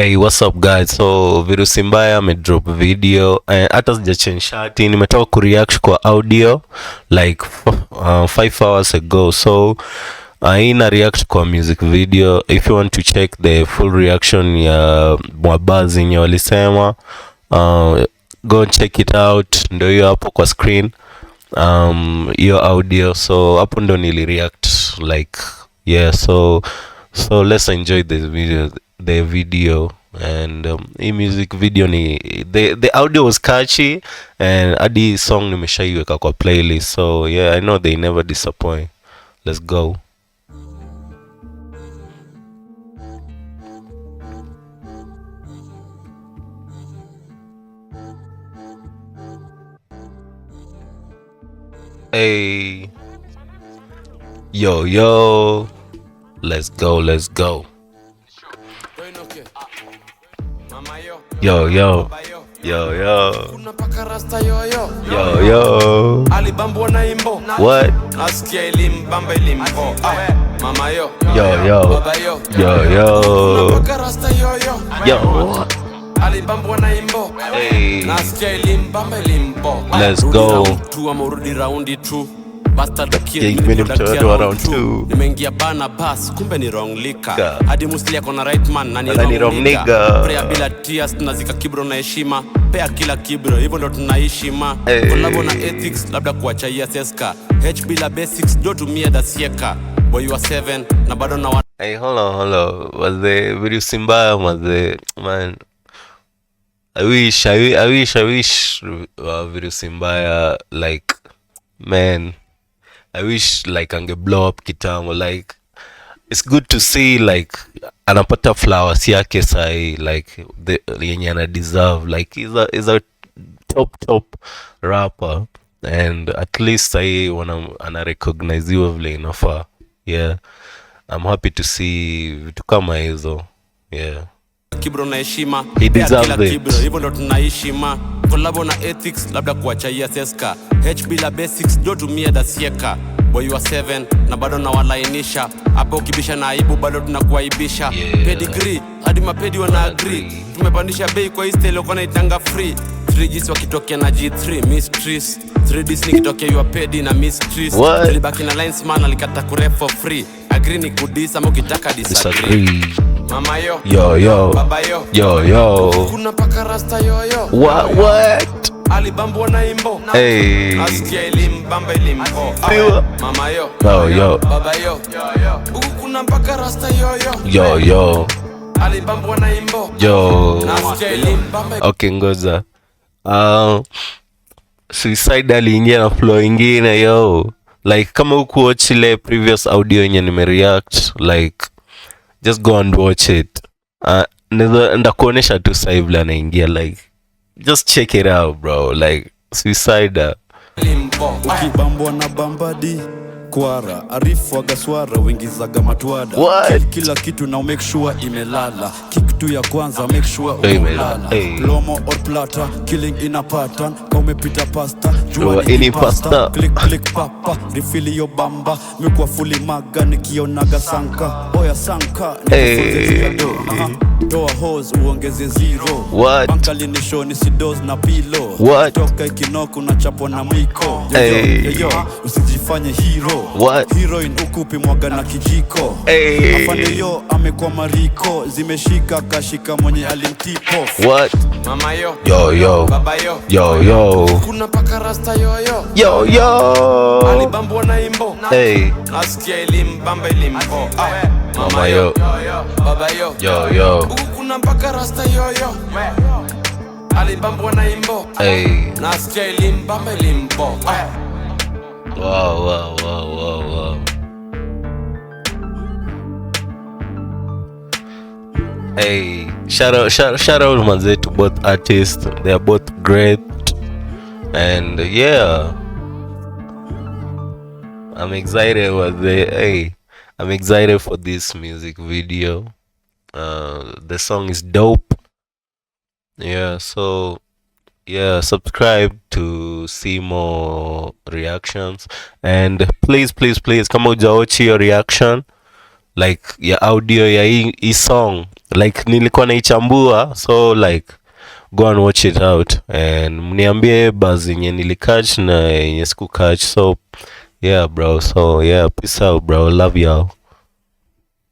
Hey, what's up guys? So Virusi Mbaya amedrop video hata sijachange shati, nimetoka kureact kwa audio like 5 hours ago. So ina react kwa music video. If you want to check the full reaction ya Mwabazi yenye walisema, go check it out. Ndio hiyo hapo kwa screen, hiyo audio. So hapo ndo nili react like yeah. So let's enjoy this video. And hii music video ni the audio was catchy, and hadi song nimeshaiweka kwa playlist. So yeah, I know they never disappoint. Let's go. Hey, yo, let's go. Yo. Unapaka rasta yo. Alibambwa na imbo. What? Nasikia ilimbamba ilimbo. Mama yo. Baba yo. Unapaka rasta Yo. Alibambwa na imbo. Hey. Nasikia ilimbamba ilimbo. Let's go. Tu amurudi raundi tu. Bastard kid nimetoa round 2. Nimeingia bana bus, kumbe ni wrong liquor. Hadi musli yako na right man na ni wrong nigga. Prayer bila tears, tunazika kibro na heshima. Pea kila kibro, hivyo ndo tunaishi ma. Collabo na ethics, labda kuacha ESSK. H bila basics, do tumia da sieka. Boy you are 7 na bado na Hey, hold on. Was the Virusi Mbaya, was the man? I wish Virusi Mbaya, like, man, I wish like ange blow up kitambo. Like, it's good to see like anapata flowers yake sai, like the yenye ana deserve. Like he's a top rapper, and at least sai ana recognize vile inafaa. Yeah, I'm happy to see vitu kama hizo. Yeah, kibro na heshima. He deserves it. Hivyo ndo tunaishi ma. Collabo na ethics, labda kuacha ESSK. H bila basics, do tumia da sieka. Boy you are 7 na bado na walainisha. Hapo ukibisha na aibu bado tunakuaibisha. Pedigree hadi mapedi wana agree. Tumepandisha bei kwa style uko na itanga free. 3Gs wakitokea na G3 mysteries. 3Ds nikitokea you are pedi na mysteries. Tulibaki na lines man alikata kuref for free. Agree ni kudisa ama ukitaka disagree. Mama yo. Baba yo. Kuna paka rasta yo. What? Alibambwa na imbo. Hey. Nasikia ilimbamba ilimbo. Mama yo. Baba yo. Kuna paka rasta Yo. Alibambwa na imbo. Nasikia ilimbamba. Okay, ngoja. Suicide aliingia na flow ingine yo. Like kama huku watch ile previous audio yenye nimereact, like just go and watch it. Ndakuonesha tu sasa hivi anaingia, like just check it out bro, like Suicide. Ukibambwa na bambadi kwara arifu wagaswara wingizaga matwada. Kila kitu na make sure imelala. Kick tu ya kwanza make sure imelala. Lomo or plata killing in a pattern. Kama umepita pasta jua ni pasta. Click papa refill yo bamba. Mikuwa fully maga nikionaga sanka. Oya sanka nifunze do. Toa hose uongeze zero. Bankali ni show ni sidos na pilo. Toka ikinoku na chapo na mwiko. Yo usijifanye hero. Heroin ukupi mwaga na kijiko. Afande yo amekuwa mariko. Zimeshika kashika mwenye alimtipo. Mama yo. Baba yo. Kuna paka rasta yo. Alibambwa na imbo. Nasikia ilimbamba ilimbo. Mama yo. Baba yo. Kuna paka rasta yo. Alibambwa na imbo. Nasikia ilimbamba ilimbo. Wow. Hey, shout out manze to both artists. They are both great, and yeah, I'm excited I'm excited for this music video. The song is dope. Yeah, so yeah, subscribe to see more reactions, and please kama hujaochi your reaction like ya audio ya hii song like nilikuwa naichambua, so like go and watch it out and mniambie buzz yenye nilikatch na yenye siku catch. So yeah bro, so yeah, peace out bro, love y'all.